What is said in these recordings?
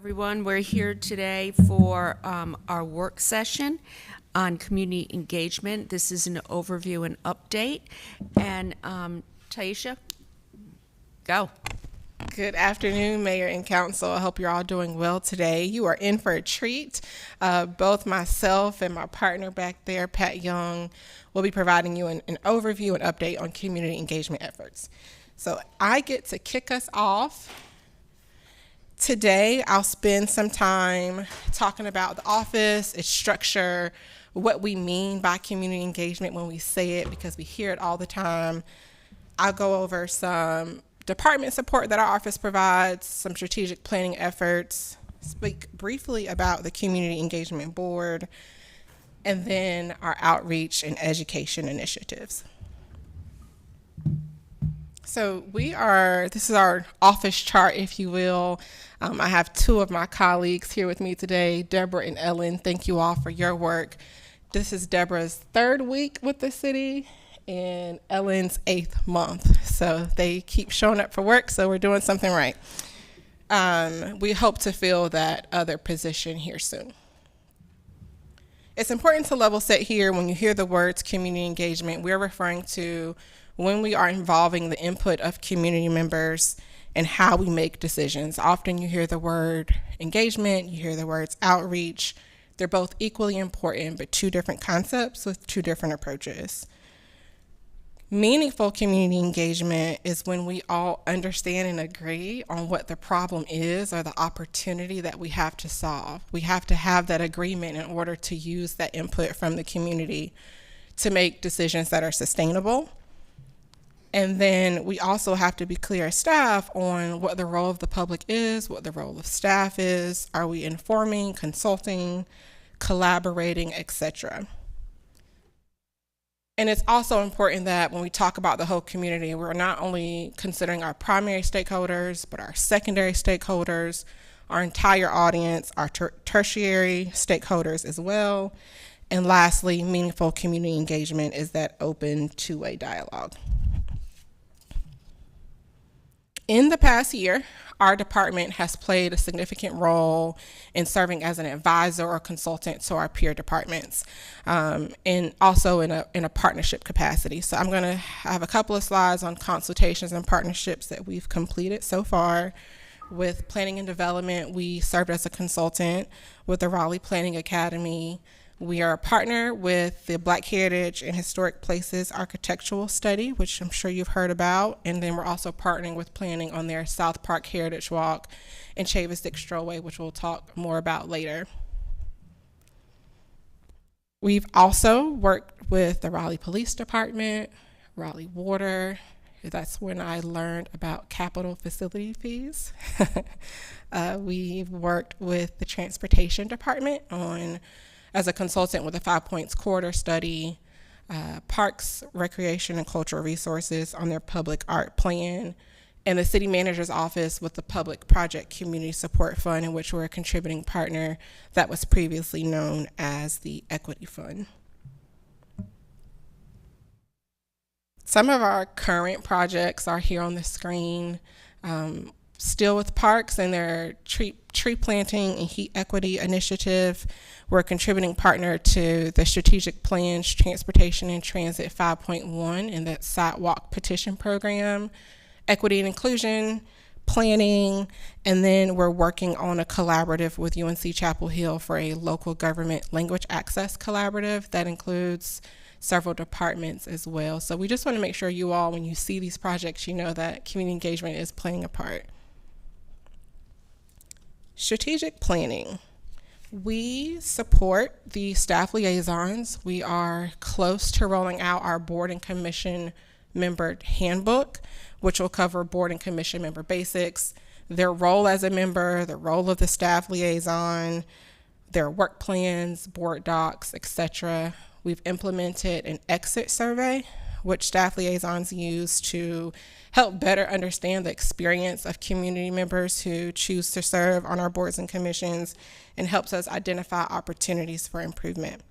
everyone. We're here today for our work session on community engagement. This is an overview and update. And Taisha, go. Good afternoon, Mayor and Council. I hope you're all doing well today. You are in for a treat. Both myself and my partner back there, Pat Young, will be providing you an overview and update on community engagement efforts. So I get to kick us off. Today, I'll spend some time talking about the office, its structure, what we mean by community engagement when we say it, because we hear it all the time. I'll go over some department support that our office provides, some strategic planning efforts, speak briefly about the Community Engagement Board, and then our outreach and education initiatives. So this is our office chart, if you will. I have two of my colleagues here with me today, Deborah and Ellen. Thank you all for your work. This is Deborah's third week with the city and Ellen's 8th month. So they keep showing up for work, so we're doing something right. We hope to fill that other position here soon. It's important to level set here. When you hear the words community engagement, we're referring to when we are involving the input of community members and how we make decisions. Often you hear the word engagement, you hear the words outreach. They're both equally important, but two different concepts with two different approaches. Meaningful community engagement is when we all understand and agree on what the problem is or the opportunity that we have to solve. We have to have that agreement in order to use that input from the community to make decisions that are sustainable. And then we also have to be clear as staff on what the role of the public is, what the role of staff is. Are we informing, consulting, collaborating, etc.? And it's also important that when we talk about the whole community, we're not only considering our primary stakeholders, but our secondary stakeholders, our entire audience, our tertiary stakeholders as well. And lastly, meaningful community engagement is that open two-way dialogue. In the past year, our department has played a significant role in serving as an advisor or consultant to our peer departments, and also in a partnership capacity. So I'm going to have a couple of slides on consultations and partnerships that we've completed so far. With planning and development, we served as a consultant with the Raleigh Planning Academy. We are a partner with the Black Heritage and Historic Places Architectural Study, which I'm sure you've heard about. And then we're also partnering with planning on their South Park Heritage Walk and Chavis Dick Strollway, which we'll talk more about later. We've also worked with the Raleigh Police Department, Raleigh Water. That's when I learned about capital facility fees. We've worked with the Transportation Department as a consultant with the 5 Points Corridor Study, Parks, Recreation, and Cultural Resources on their public art plan, and the City Manager's Office with the Public Project Community Support Fund, in which we're a contributing partner that was previously known as the Equity Fund. Some of our current projects are here on the screen. Still with parks and their tree planting and heat equity initiative. We're a contributing partner to the Strategic Plans Transportation and Transit 5.1 and that sidewalk petition program, equity and inclusion, planning, and then we're working on a collaborative with UNC Chapel Hill for a local government language access collaborative that includes several departments as well. So we just want to make sure you all, when you see these projects, you know that community engagement is playing a part. Strategic planning. We support the staff liaisons. We are close to rolling out our board and commission member handbook, which will cover board and commission member basics, their role as a member, the role of the staff liaison, their work plans, board docs, etc. We've implemented an exit survey, which staff liaisons use to help better understand the experience of community members who choose to serve on our boards and commissions, and helps us identify opportunities for improvement.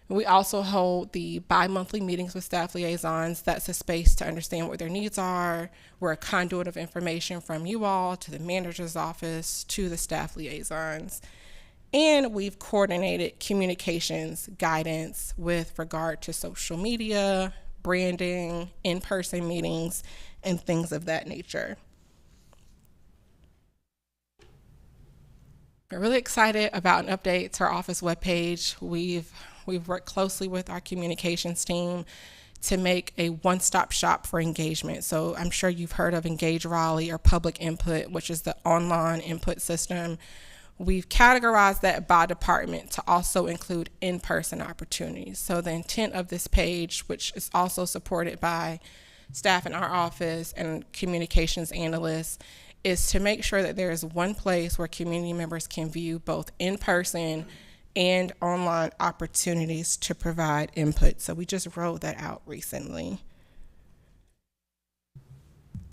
We also hold the bi-monthly meetings with staff liaisons. That's a space to understand what their needs are. We're a conduit of information from you all to the manager's office to the staff liaisons. And we've coordinated communications guidance with regard to social media, branding, in-person meetings, and things of that nature. We're really excited about an update to our office webpage. We've worked closely with our communications team to make a one-stop shop for engagement. So I'm sure you've heard of Engage Raleigh or Public Input, which is the online input system. We've categorized that by department to also include in-person opportunities. So the intent of this page, which is also supported by staff in our office and communications analysts, is to make sure that there is one place where community members can view both in-person and online opportunities to provide input. So we just rolled that out recently.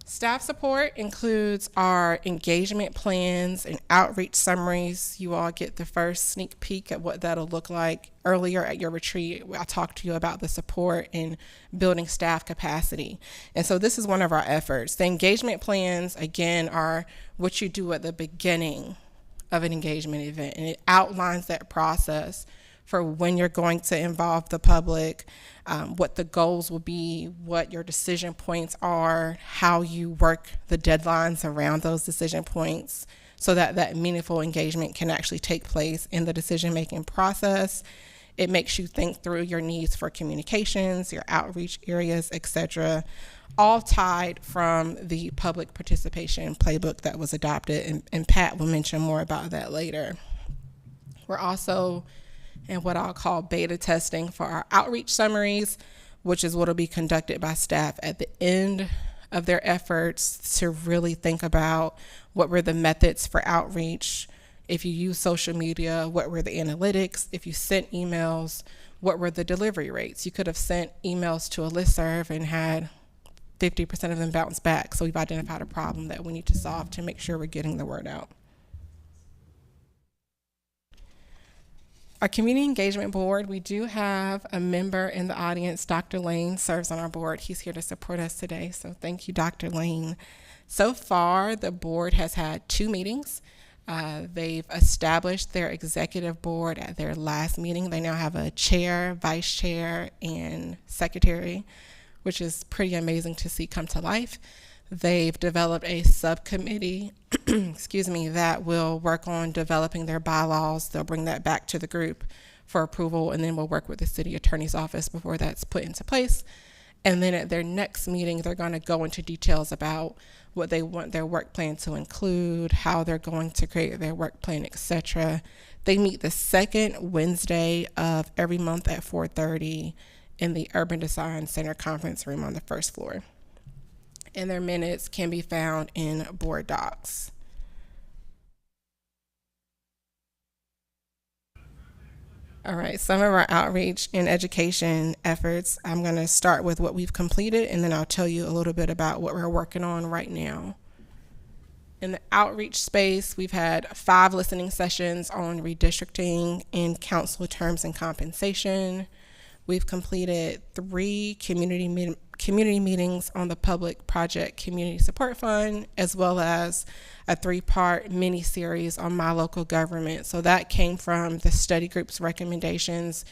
Staff support includes our engagement plans and outreach summaries. You all get the first sneak peek at what that'll look like. Earlier at your retreat, I talked to you about the support in building staff capacity. And so this is one of our efforts. The engagement plans, again, are what you do at the beginning of an engagement event, and it outlines that process for when you're going to involve the public, what the goals will be, what your decision points are, how you work the deadlines around those decision points so that that meaningful engagement can actually take place in the decision-making process. It makes you think through your needs for communications, your outreach areas, etc., all tied from the public participation playbook that was adopted, and Pat will mention more about that later. We're also in what I'll call beta testing for our outreach summaries, which is what will be conducted by staff at the end of their efforts to really think about what were the methods for outreach. If you use social media, what were the analytics? If you sent emails, what were the delivery rates? You could have sent emails to a listserv and had 50% of them bounce back. So we've identified a problem that we need to solve to make sure we're getting the word out. Our community engagement board, we do have a member in the audience. Dr. Lane serves on our board. He's here to support us today. So thank you, Dr. Lane. So far, the board has had 2 meetings. They've established their executive board at their last meeting. They now have a chair, vice chair, and secretary, which is pretty amazing to see come to life. They've developed a subcommittee, that will work on developing their bylaws. They'll bring that back to the group for approval, and then we'll work with the city attorney's office before that's put into place. And then at their next meeting, they're going to go into details about what they want their work plan to include, how they're going to create their work plan, etc. They meet the second Wednesday of every month at 4:30 in the Urban Design Center conference room on the first floor. And their minutes can be found in board docs. All right, some of our outreach and education efforts. I'm going to start with what we've completed, and then I'll tell you a little bit about what we're working on right now. In the outreach space, we've had 5 listening sessions on redistricting and council terms and compensation. We've completed 3 community meetings on the Public Project Community Support Fund, as well as a 3-part mini-series on my local government. So that came from the study group's recommendations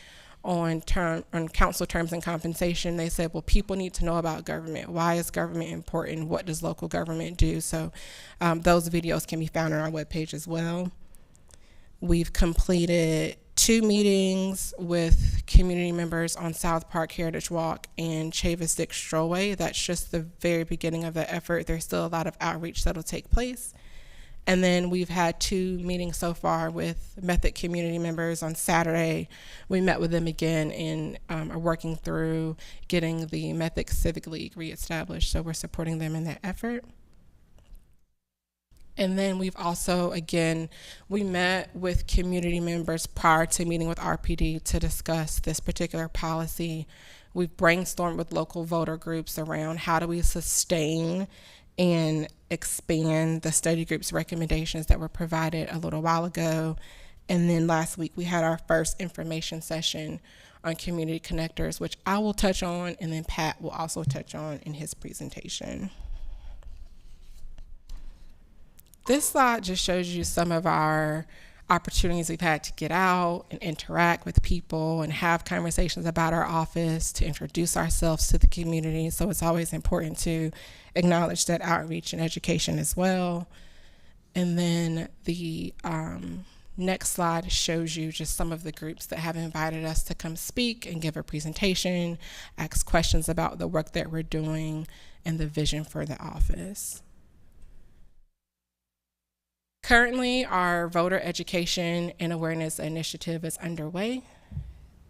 on council terms and compensation. They said, well, people need to know about government. Why is government important? What does local government do? So those videos can be found on our webpage as well. We've completed 2 meetings with community members on South Park Heritage Walk and Chavis Dick Strollway. That's just the very beginning of the effort. There's still a lot of outreach that'll take place. And then we've had 2 meetings so far with Method community members. On Saturday, we met with them again and are working through getting the Method Civic League reestablished. So we're supporting them in that effort. And then we've also, again, we met with community members prior to meeting with RPD to discuss this particular policy. We've brainstormed with local voter groups around how do we sustain and expand the study group's recommendations that were provided a little while ago. And then last week we had our first information session on community connectors, which I will touch on, and then Pat will also touch on in his presentation. This slide just shows you some of our opportunities we've had to get out and interact with people and have conversations about our office, to introduce ourselves to the community. So it's always important to acknowledge that outreach and education as well. And then the next slide shows you just some of the groups that have invited us to come speak and give a presentation, ask questions about the work that we're doing and the vision for the office. Currently, our voter education and awareness initiative is underway.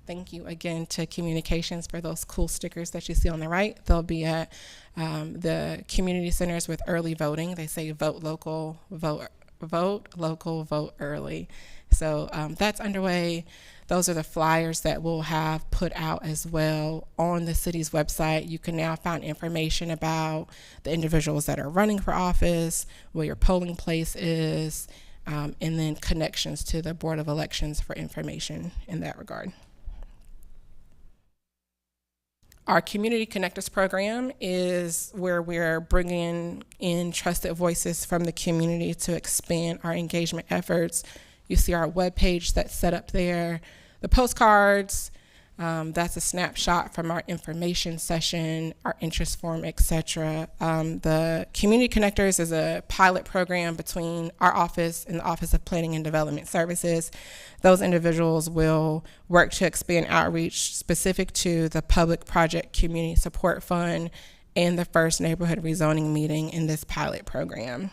Thank you again to Communications for those cool stickers that you see on the right. They'll be at the community centers with early voting. They say vote local, vote local, vote early. So that's underway. Those are the flyers that we'll have put out as well on the city's website. You can now find information about the individuals that are running for office, where your polling place is, and then connections to the Board of Elections for information in that regard. Our Community Connectors program is where we're bringing in trusted voices from the community to expand our engagement efforts. You see our webpage that's set up there, the postcards, that's a snapshot from our information session, our interest form, etc. The Community Connectors is a pilot program between our office and the Office of Planning and Development Services. Those individuals will work to expand outreach specific to the Public Project Community Support Fund and the first neighborhood rezoning meeting in this pilot program.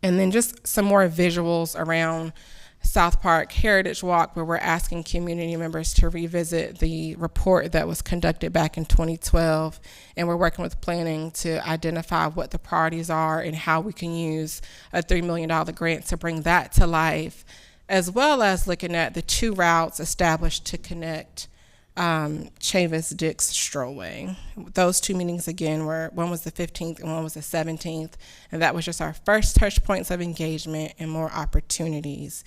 And then just some more visuals around South Park Heritage Walk, where we're asking community members to revisit the report that was conducted back in 2012. And we're working with planning to identify what the priorities are and how we can use a $3 million grant to bring that to life, as well as looking at the 2 routes established to connect Chavis Dix Strollway. Those 2 meetings again were, one was the 15th and one was the 17th, and that was just our first touch points of engagement, and more opportunities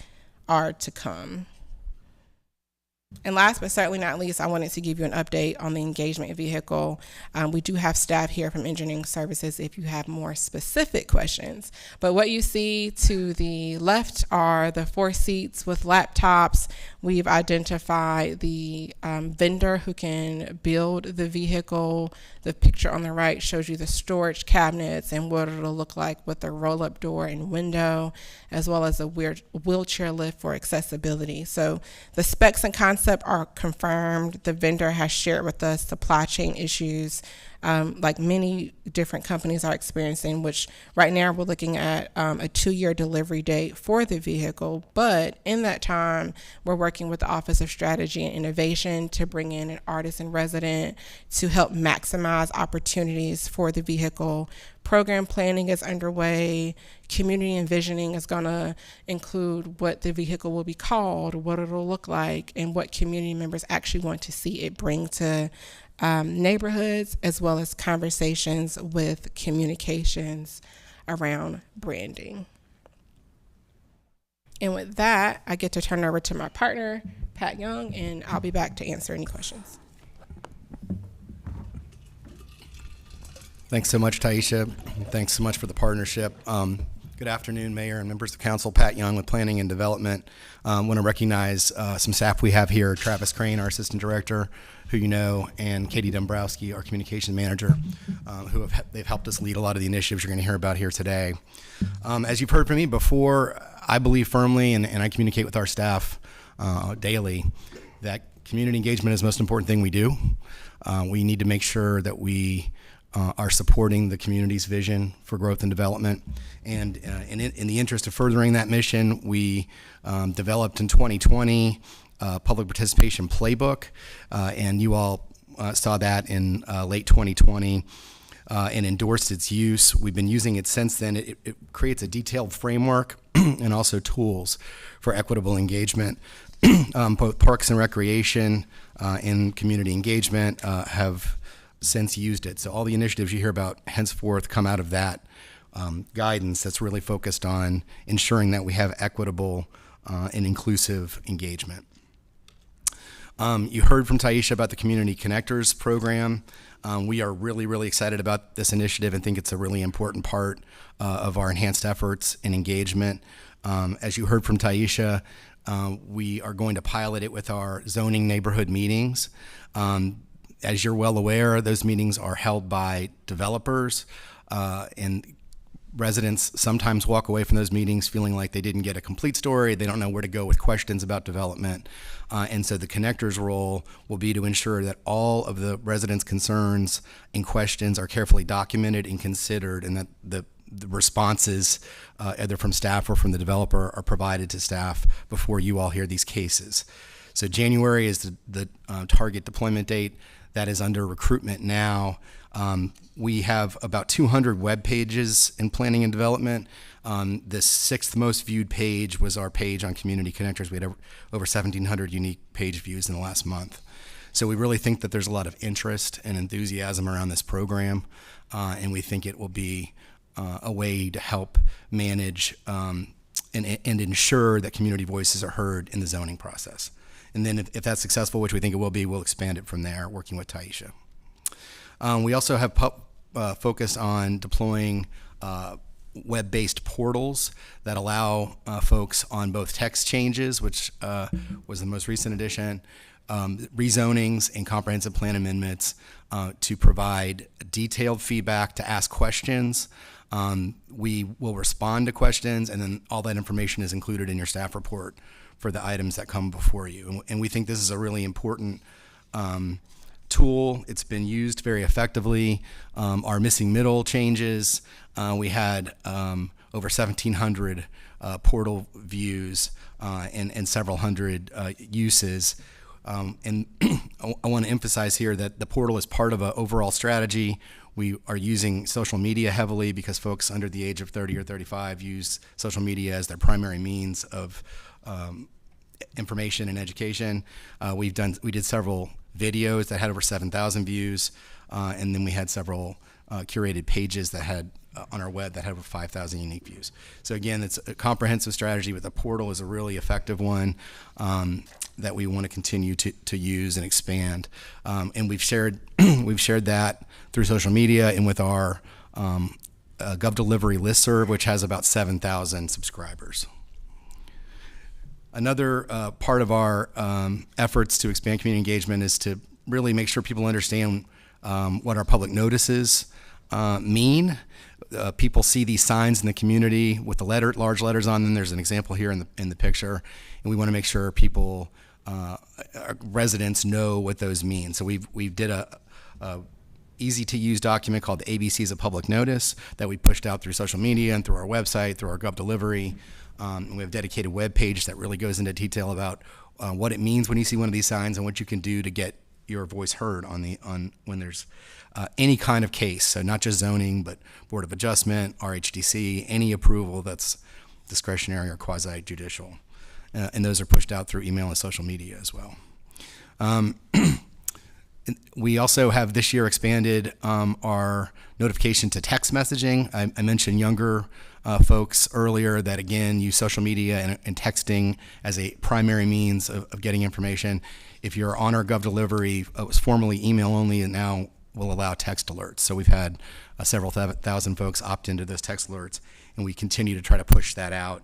are to come. And last but certainly not least, I wanted to give you an update on the engagement vehicle. We do have staff here from engineering services if you have more specific questions. But what you see to the left are the 4 seats with laptops. We've identified the vendor who can build the vehicle. The picture on the right shows you the storage cabinets and what it'll look like with the roll-up door and window, as well as a wheelchair lift for accessibility. So the specs and concept are confirmed. The vendor has shared with us supply chain issues like many different companies are experiencing, which right now we're looking at a 2-year delivery date for the vehicle. But in that time, we're working with the Office of Strategy and Innovation to bring in an artist in resident to help maximize opportunities for the vehicle. Program planning is underway. Community envisioning is going to include what the vehicle will be called, what it'll look like, and what community members actually want to see it bring to neighborhoods, as well as conversations with communications around branding. And with that, I get to turn it over to my partner, Pat Young, and I'll be back to answer any questions. Thanks so much, Taisha. Thanks so much for the partnership. Good afternoon, Mayor and members of Council. Pat Young with Planning and Development. I want to recognize some staff we have here, Travis Crane, our Assistant Director, who you know, and Katie Dombrowski, our Communications Manager, they've helped us lead a lot of the initiatives you're going to hear about here today. As you've heard from me before, I believe firmly, and I communicate with our staff daily, that community engagement is the most important thing we do. We need to make sure that we are supporting the community's vision for growth and development. And in the interest of furthering that mission, we developed in 2020 a public participation playbook, and you all saw that in late 2020 and endorsed its use. We've been using it since then. It creates a detailed framework and also tools for equitable engagement. Both Parks and Recreation and Community Engagement have since used it. So all the initiatives you hear about henceforth come out of that guidance that's really focused on ensuring that we have equitable and inclusive engagement. You heard from Taisha about the Community Connectors program. We are really excited about this initiative and think it's a really important part of our enhanced efforts and engagement. As you heard from Taisha, we are going to pilot it with our zoning neighborhood meetings. As you're well aware, those meetings are held by developers, and residents sometimes walk away from those meetings feeling like they didn't get a complete story. They don't know where to go with questions about development. And so the connector's role will be to ensure that all of the residents' concerns and questions are carefully documented and considered, and that the responses, either from staff or from the developer, are provided to staff before you all hear these cases. So January is the target deployment date. That is under recruitment now. We have about 200 web pages in planning and development. The 6th most viewed page was our page on Community Connectors. We had over 1,700 unique page views in the last month. So we really think that there's a lot of interest and enthusiasm around this program, and we think it will be a way to help manage and ensure that community voices are heard in the zoning process. And then if that's successful, which we think it will be, we'll expand it from there, working with Taisha. We also have focused on deploying web-based portals that allow folks on both text changes, which was the most recent addition, rezonings and comprehensive plan amendments, to provide detailed feedback, to ask questions. We will respond to questions, and then all that information is included in your staff report for the items that come before you. And we think this is a really important tool. It's been used very effectively. Our missing middle changes, we had over 1,700 portal views and several hundred uses. And I want to emphasize here that the portal is part of an overall strategy. We are using social media heavily because folks under the age of 30 or 35 use social media as their primary means of information and education. We did several videos that had over 7,000 views, and then we had several curated pages that had on our web that had over 5,000 unique views. So again, it's a comprehensive strategy, but the portal is a really effective one that we want to continue to use and expand. And we've shared that through social media and with our GovDelivery listserv, which has about 7,000 subscribers. Another part of our efforts to expand community engagement is to really make sure people understand what our public notices mean. People see these signs in the community with the large letters on them. There's an example here in the picture, and we want to make sure people, residents, know what those mean. So we did a easy to use document called the ABCs of Public Notice that we pushed out through social media and through our website, through our GovDelivery. And we have a dedicated web page that really goes into detail about what it means when you see one of these signs and what you can do to get your voice heard on when there's any kind of case. So not just zoning, but Board of Adjustment, RHDC, any approval that's discretionary or quasi-judicial. And those are pushed out through email and social media as well. We also have this year expanded our notification to text messaging. I mentioned younger folks earlier that, again, use social media and texting as a primary means of getting information. If you're on our GovDelivery, it was formerly email only, and now will allow text alerts. So we've had several thousand folks opt into those text alerts, and we continue to try to push that out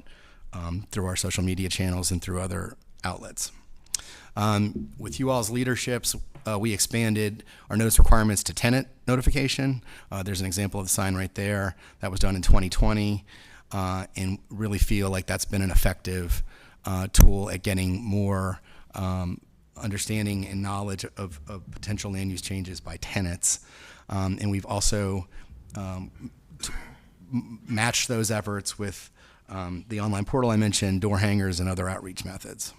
through our social media channels and through other outlets. With you all's leaderships, we expanded our notice requirements to tenant notification. There's an example of the sign right there. That was done in 2020, and really feel like that's been an effective tool at getting more understanding and knowledge of potential land use changes by tenants. And we've also matched those efforts with the online portal I mentioned, door hangers, and other outreach methods.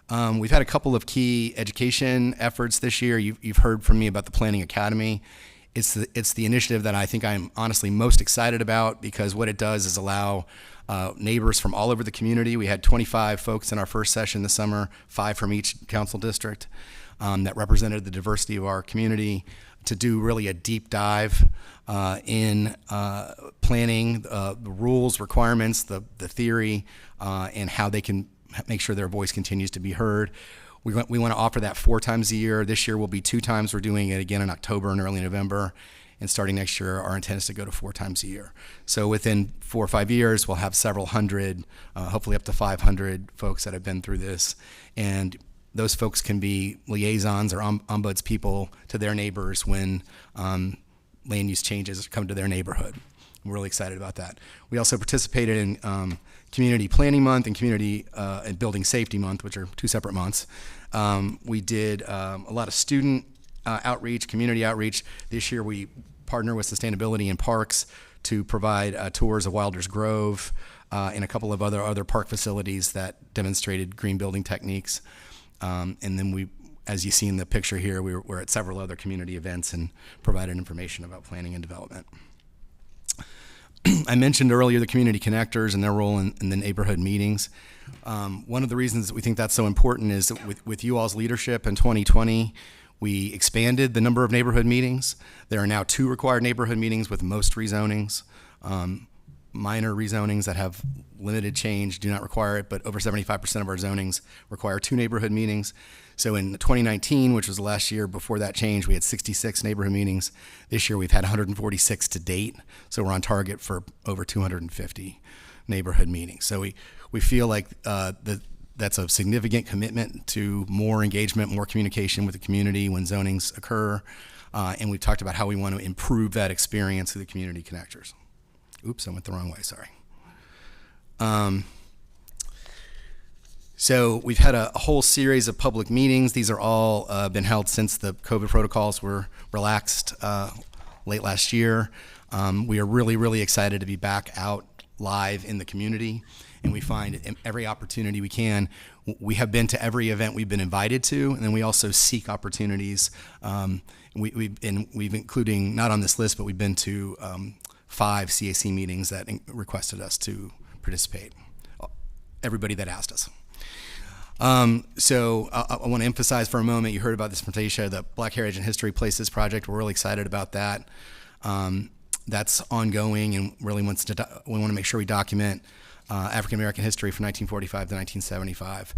We've had a couple of key education efforts this year. You've heard from me about the Planning Academy. It's the initiative that I think I'm honestly most excited about, because what it does is allow neighbors from all over the community. We had 25 folks in our first session this summer, 5 from each council district, that represented the diversity of our community, to do really a deep dive in planning, the rules, requirements, the theory, and how they can make sure their voice continues to be heard. we want to offer that 4 times a year. This year will be 2 times. We're doing it again in October and early November. And starting next year, our intent is to go to 4 times a year. So within 4 or 5 years, we'll have several hundred, hopefully up to 500 folks that have been through this. And those folks can be liaisons or ombuds people to their neighbors when land use changes come to their neighborhood. We're really excited about that. We also participated in Community Planning Month and Community and Building Safety Month, which are 2 separate months. We did a lot of student outreach, community outreach. This year we partner with Sustainability in Parks to provide tours of Wilder's Grove and a couple of other park facilities that demonstrated green building techniques. And then we, as you see in the picture here, we're at several other community events and provided information about planning and development. I mentioned earlier the community connectors and their role in the neighborhood meetings. One of the reasons that we think that's so important is that with you all's leadership in 2020, we expanded the number of neighborhood meetings. There are now 2 required neighborhood meetings with most rezonings. Minor rezonings that have limited change do not require it, but over 75% of our zonings require 2 neighborhood meetings. So in 2019, which was the last year before that change, we had 66 neighborhood meetings. This year we've had 146 to date, so we're on target for over 250 neighborhood meetings. So we feel like that's a significant commitment to more engagement, more communication with the community when zonings occur, and we've talked about how we want to improve that experience through the community connectors. Oops, I went the wrong way, sorry. So we've had a whole series of public meetings. These are all been held since the COVID protocols were relaxed late last year. We are really, really excited to be back out live in the community, and we find in every opportunity we can. We have been to every event we've been invited to, and then we also seek opportunities. We've including, not on this list, but we've been to 5 CAC meetings that requested us to participate. Everybody that asked us. So I want to emphasize for a moment, you heard about this from Taisha, the Black Heritage and History Places project. We're really excited about that. That's ongoing, and really we want to make sure we document African American history from 1945 to 1975,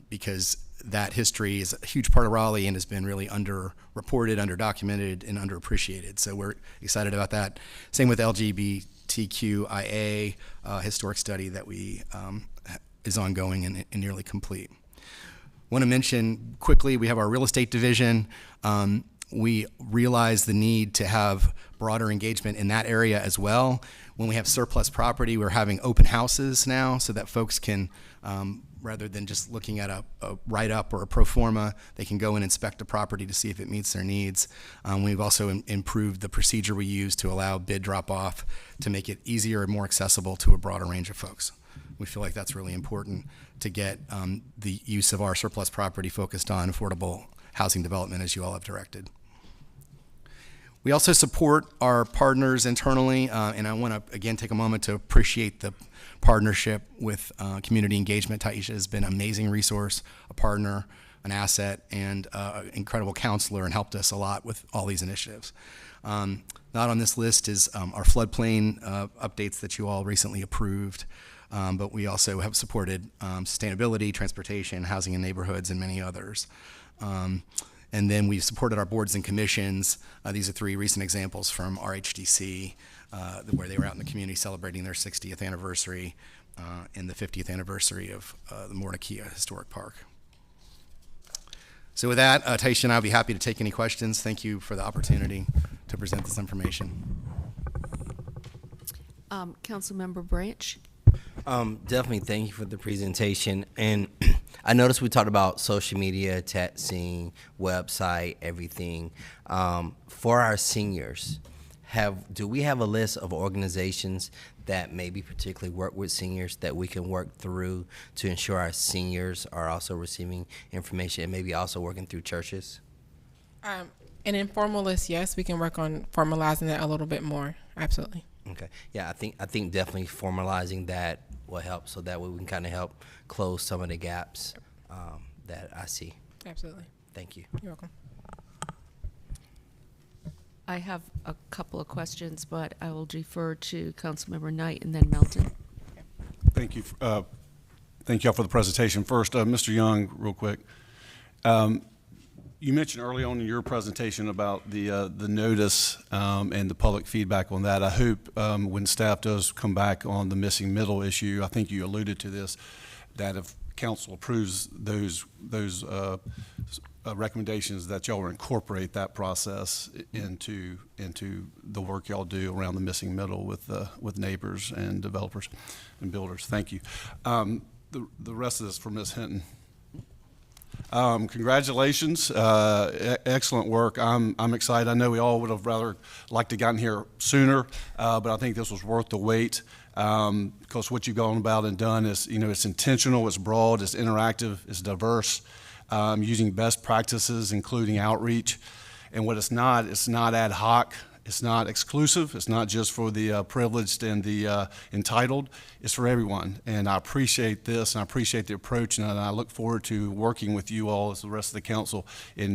because that history is a huge part of Raleigh and has been really underreported, underdocumented, and underappreciated. So we're excited about that. Same with LGBTQIA historic study that we is ongoing and nearly complete. Want to mention quickly, we have our real estate division. We realize the need to have broader engagement in that area as well. When we have surplus property, we're having open houses now so that folks can, rather than just looking at a write-up or a pro forma, they can go and inspect the property to see if it meets their needs. We've also improved the procedure we use to allow bid drop-off to make it easier and more accessible to a broader range of folks. We feel like that's really important to get the use of our surplus property focused on affordable housing development, as you all have directed. We also support our partners internally, and I want to again take a moment to appreciate the partnership with community engagement. Taisha has been an amazing resource, a partner, an asset, and an incredible counselor, and helped us a lot with all these initiatives. Not on this list is our floodplain updates that you all recently approved. But we also have supported sustainability, transportation, housing and neighborhoods, and many others. And then we've supported our boards and commissions. These are 3 recent examples from RHDC, where they were out in the community celebrating their 60th anniversary and the 50th anniversary of the Mornikia Historic Park. So with that, Taisha and I will be happy to take any questions. Thank you for the opportunity to present this information. Councilmember Branch? Definitely thank you for the presentation. And I noticed we talked about social media, texting, website, everything. For our seniors, do we have a list of organizations that maybe particularly work with seniors that we can work through to ensure our seniors are also receiving information, and maybe also working through churches? An informal list, yes, we can work on formalizing that a little bit more. Absolutely. Okay. Yeah, I think definitely formalizing that will help, so that way we can kind of help close some of the gaps that I see. Absolutely. Thank you. You're welcome. I have a couple of questions, but I will defer to Councilmember Knight and then Melton. Thank you. Thank y'all for the presentation. First, Mr. Young, real quick. You mentioned early on in your presentation about the notice and the public feedback on that. I hope when staff does come back on the missing middle issue, I think you alluded to this, that if council approves those recommendations, that y'all will incorporate that process into the work y'all do around the missing middle with neighbors and developers and builders. Thank you. The rest of this for Ms. Hinton. Congratulations, excellent work. I'm excited. I know we all would have rather liked to gotten here sooner, but I think this was worth the wait, because what you've gone about and done is, it's intentional, it's broad, it's interactive, it's diverse, using best practices, including outreach. And what it's not ad hoc. It's not exclusive. It's not just for the privileged and the entitled. It's for everyone. And I appreciate this, and I appreciate the approach, and I look forward to working with you all as the rest of the council in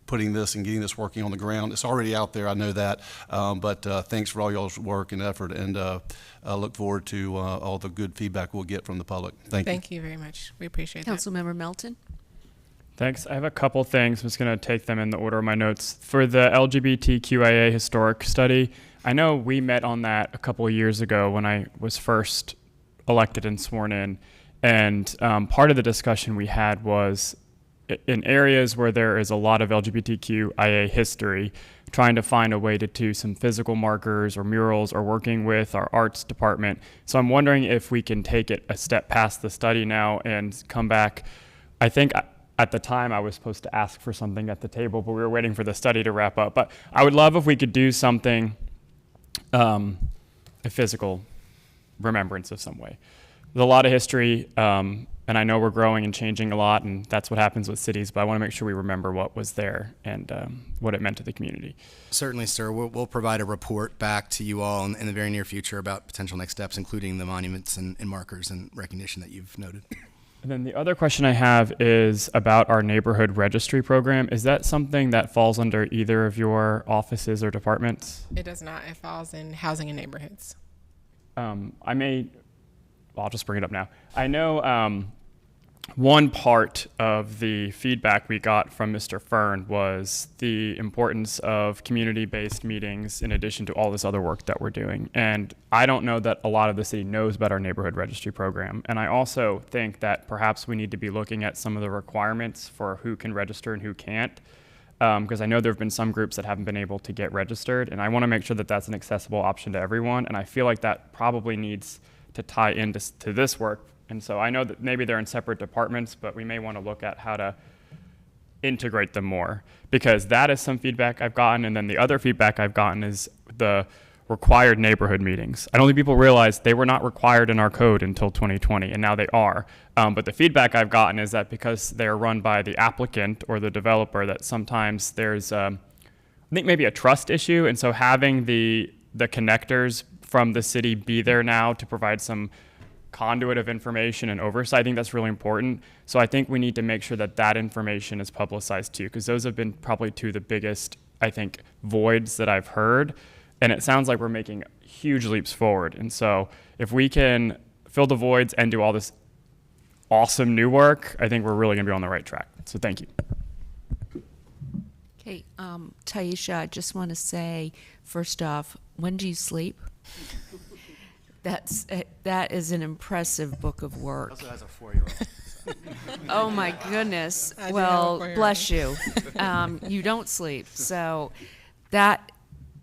putting this and getting this working on the ground. It's already out there, I know that, but thanks for all y'all's work and effort, and I look forward to all the good feedback we'll get from the public. Thank you. Thank you very much. We appreciate that. Councilmember Melton? Thanks. I have a couple things. I'm just going to take them in the order of my notes. For the LGBTQIA historic study, I know we met on that a couple of years ago when I was first elected and sworn in. And part of the discussion we had was in areas where there is a lot of LGBTQIA history, trying to find a way to do some physical markers or murals, or working with our arts department. So I'm wondering if we can take it a step past the study now and come back. I think at the time I was supposed to ask for something at the table, but we were waiting for the study to wrap up. But I would love if we could do something, a physical remembrance of some way. There's a lot of history, and I know we're growing and changing a lot, and that's what happens with cities, but I want to make sure we remember what was there and what it meant to the community. Certainly, sir. We'll provide a report back to you all in the very near future about potential next steps, including the monuments and markers and recognition that you've noted. And then the other question I have is about our neighborhood registry program. Is that something that falls under either of your offices or departments? It does not. It falls in housing and neighborhoods. I'll just bring it up now. I know one part of the feedback we got from Mr. Fern was the importance of community-based meetings in addition to all this other work that we're doing. And I don't know that a lot of the city knows about our neighborhood registry program. And I also think that perhaps we need to be looking at some of the requirements for who can register and who can't. Because I know there have been some groups that haven't been able to get registered, and I want to make sure that that's an accessible option to everyone. And I feel like that probably needs to tie into this work. And so I know that maybe they're in separate departments, but we may want to look at how to integrate them more, because that is some feedback I've gotten. And then the other feedback I've gotten is the required neighborhood meetings. I don't think people realize they were not required in our code until 2020, and now they are. But the feedback I've gotten is that because they're run by the applicant or the developer, that sometimes there's, I think maybe a trust issue. And so having the connectors from the city be there now to provide some conduit of information and oversight, I think that's really important. So I think we need to make sure that that information is publicized too, because those have been probably two of the biggest, I think, voids that I've heard. And it sounds like we're making huge leaps forward. And so if we can fill the voids and do all this awesome new work, I think we're really gonna be on the right track. So thank you. Okay, Taisha, I just want to say, first off, when do you sleep? That is an impressive book of work. Also has a 4-year-old. Oh my goodness. I do Well, have a 4-year-old. bless you. You don't sleep. So that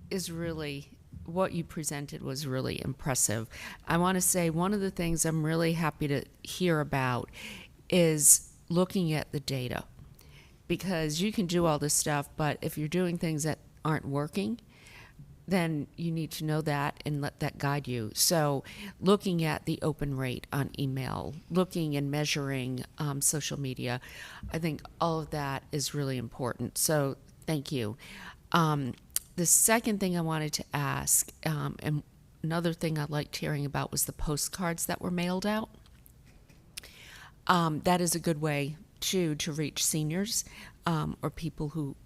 is really, what you presented was really impressive. I want to say one of the things I'm really happy to hear about is looking at the data, because you can do all this stuff, but if you're doing things that aren't working, then you need to know that and let that guide you. So looking at the open rate on email, looking and measuring social media, I think all of that is really important. So thank you. The second thing I wanted to ask, and another thing I liked hearing about, was the postcards that were mailed out. That is a good way to reach seniors or people who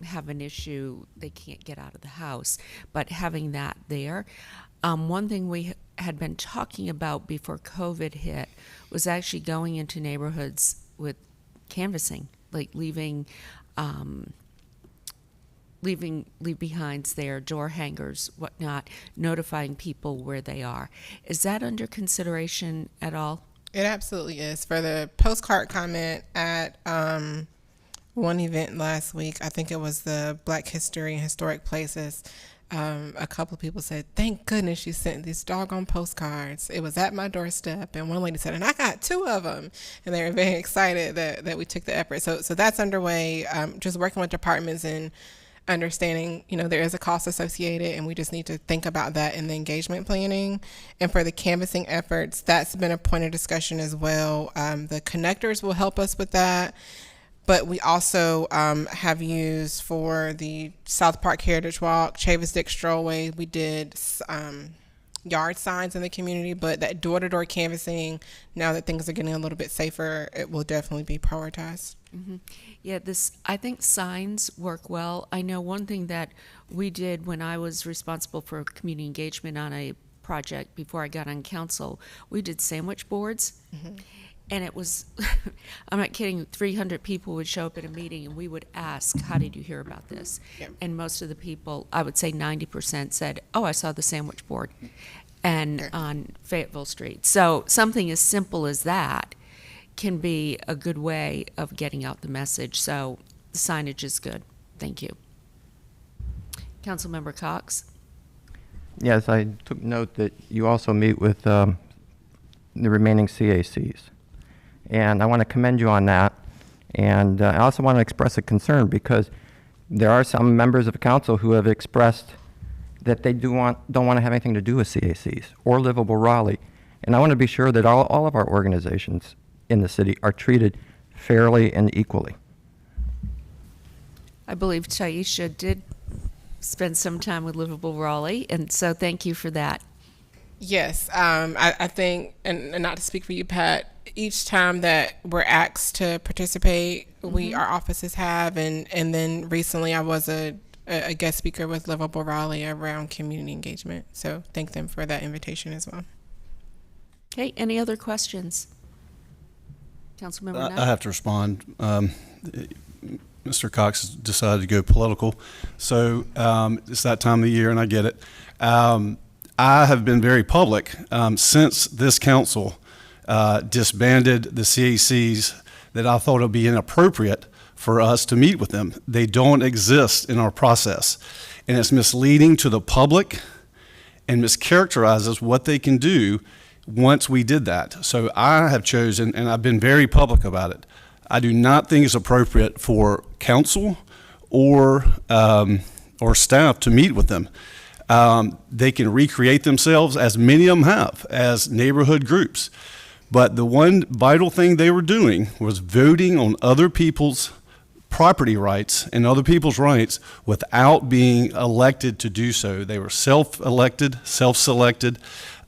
have an issue, they can't get out of the house, but having that there. One thing we had been talking about before COVID hit was actually going into neighborhoods with canvassing like leaving leave behinds there, door hangers, whatnot, notifying people where they are. Is that under consideration at all? It absolutely is. For the postcard comment at one event last week, I think it was the Black History and Historic Places, a couple of people said, thank goodness you sent these doggone postcards. It was at my doorstep. And one lady said, and I got 2 of them. And they were very excited that we took the effort. So that's underway, just working with departments and understanding, there is a cost associated, and we just need to think about that in the engagement planning. And for the canvassing efforts, that's been a point of discussion as well. The connectors will help us with that, but we also have used for the South Park Heritage Walk, Chavis Dick Strollway, we did yard signs in the community, but that door-to-door canvassing, now that things are getting a little bit safer, it will definitely be prioritized. Mm-hmm. Yeah, I think signs work well. I know one thing that we did when I was responsible for community engagement on a project before I got on council, we did sandwich boards. Mm-hmm. And it was, I'm not kidding, 300 people would show up at a meeting and we would ask, how did you hear about this? Yep. And most of the people, I would say 90% said, oh, I saw the sandwich board and on Fayetteville Street. So something as simple as that can be a good way of getting out the message. So the signage is good. Thank you. Councilmember Cox. Yes, I took note that you also meet with the remaining CACs. And I want to commend you on that. And I also want to express a concern because there are some members of council who have expressed that they don't want to have anything to do with CACs or Livable Raleigh. And I want to be sure that all of our organizations in the city are treated fairly and equally. I believe Taisha did spend some time with Livable Raleigh, and so thank you for that. Yes, I think, and not to speak for you, Pat, each time that we're asked to participate, our offices have, and then recently I was a guest speaker with Livable Raleigh around community engagement. So thank them for that invitation as well. Okay, any other questions? Councilmember Knight? I have to respond. Mr. Cox has decided to go political, so it's that time of the year, and I get it. I have been very public since this council disbanded the CACs that I thought it would be inappropriate for us to meet with them. They don't exist in our process, and it's misleading to the public and mischaracterizes what they can do once we did that. So I have chosen, and I've been very public about it, I do not think it's appropriate for council or staff to meet with them. They can recreate themselves, as many of them have, as neighborhood groups. But the one vital thing they were doing was voting on other people's property rights and other people's rights without being elected to do so. They were self-elected, self-selected,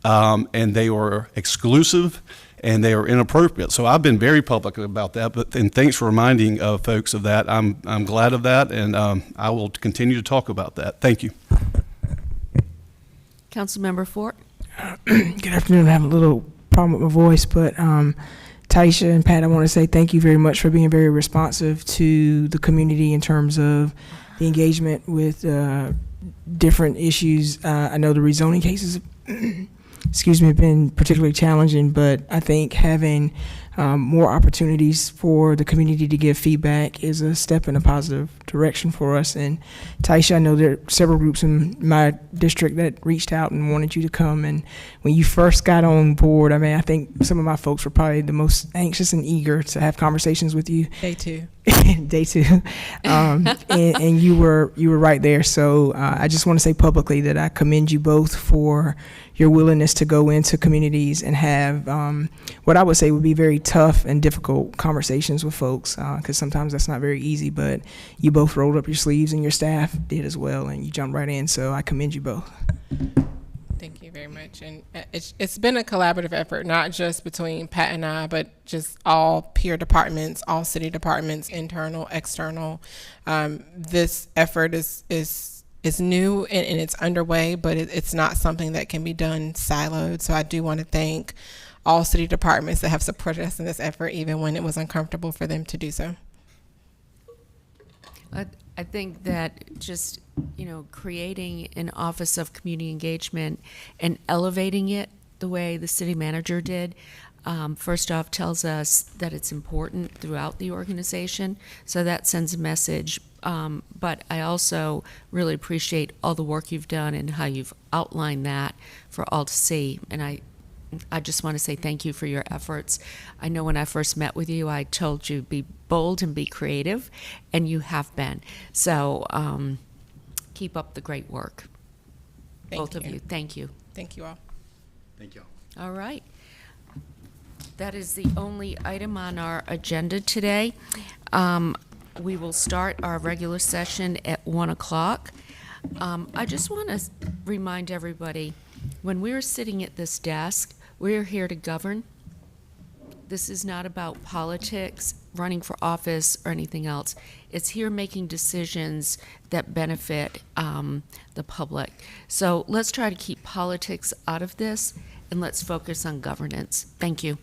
and they were exclusive, and they were inappropriate. So I've been very public about that, and thanks for reminding folks of that. I'm glad of that, and I will continue to talk about that. Thank you. Councilmember Fort. Good afternoon. I have a little problem with my voice, but Taisha and Pat, I want to say thank you very much for being very responsive to the community in terms of the engagement with different issues. I know the rezoning cases have been particularly challenging, but I think having more opportunities for the community to give feedback is a step in a positive direction for us. And Taisha, I know there are several groups in my district that reached out and wanted you to come. And when you first got on board, I mean, I think some of my folks were probably the most anxious and eager to have conversations with you. Day two. Day two. And you were right there. So I just want to say publicly that I commend you both for your willingness to go into communities and have what I would say would be very tough and difficult conversations with folks, because sometimes that's not very easy, but you both rolled up your sleeves and your staff did as well, and you jumped right in, so I commend you both. Thank you very much. And it's been a collaborative effort, not just between Pat and I, but just all peer departments, all city departments, internal, external. This effort is new and it's underway, but it's not something that can be done siloed. So I do want to thank all city departments that have supported us in this effort, even when it was uncomfortable for them to do so. I think that just, creating an Office of Community Engagement and elevating it the way the city manager did, first off, tells us that it's important throughout the organization. So that sends a message. But I also really appreciate all the work you've done and how you've outlined that for all to see. And I just want to say thank you for your efforts. I know when I first met with you, I told you be bold and be creative, and you have been. So keep up the great work. Both of you. Thank you. Thank you all. Thank you. All right. That is the only item on our agenda today. We will start our regular session at 1 o'clock. I just want to remind everybody, when we're sitting at this desk, we're here to govern. This is not about politics, running for office, or anything else. It's here making decisions that benefit the public. So let's try to keep politics out of this, and let's focus on governance. Thank you.